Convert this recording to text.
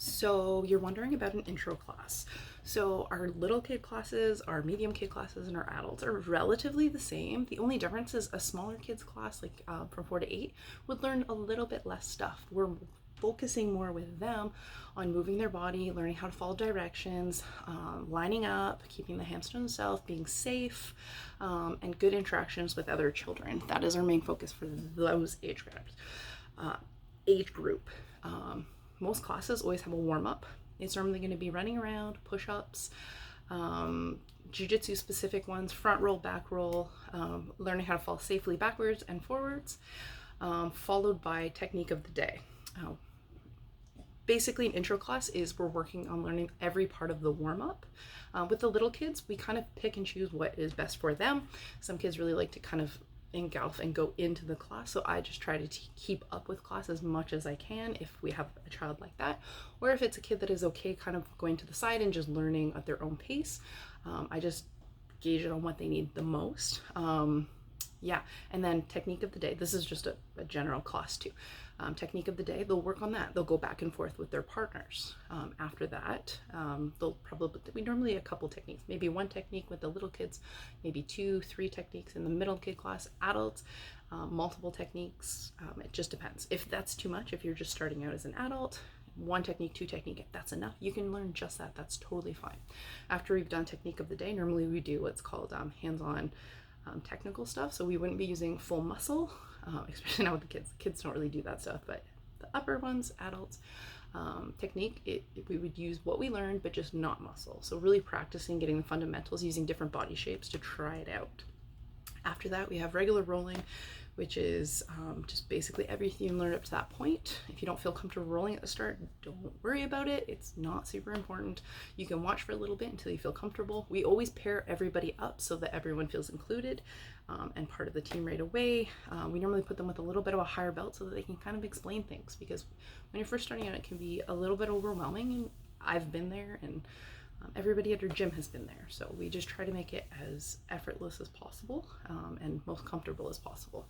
So you're wondering about an intro class. So our little kid classes, our medium kid classes, and our adults are relatively the same. The only difference is a smaller kids class, like from 4 to 8, would learn a little bit less stuff. We're focusing more with them on moving their body, learning how to follow directions, lining up, keeping the hands to themselves, being safe, and good interactions with other children. That is our main focus for those age group. Most classes always have a warm-up. It's normally going to be running around, push-ups, jiu-jitsu specific ones, front roll, back roll, learning how to fall safely backwards and forwards, followed by technique of the day. Basically, an intro class is we're working on learning every part of the warm-up. With the little kids, we kind of pick and choose what is best for them. Some kids really like to kind of engulf and go into the class, so I just try to keep up with class as much as I can if we have a child like that, or if it's a kid that is okay kind of going to the side and just learning at their own pace. I just gauge it on what they need the most. Yeah, and then technique of the day. This is just a general class too. Technique of the day, they'll work on that. They'll go back and forth with their partners. After that, we normally a couple techniques, maybe one technique with the little kids, maybe 2-3 techniques in the middle kid class. Adults, multiple techniques. It just depends. If that's too much, if you're just starting out as an adult, one technique, 2 technique, if that's enough, you can learn just that. That's totally fine. After we've done technique of the day, normally we do what's called hands-on technical stuff. So we wouldn't be using full muscle, especially now with the kids. Kids don't really do that stuff, but the upper ones, adults, technique, we would use what we learned, but just not muscle. So really practicing getting the fundamentals, using different body shapes to try it out. After that, we have regular rolling, which is just basically everything you learned up to that point. If you don't feel comfortable rolling at the start, don't worry about it. It's not super important. You can watch for a little bit until you feel comfortable. We always pair everybody up so that everyone feels included and part of the team right away. We normally put them with a little bit of a higher belt so that they can kind of explain things, because when you're first starting out, it can be a little bit overwhelming, and I've been there, and everybody at our gym has been there. So we just try to make it as effortless as possible and most comfortable as possible.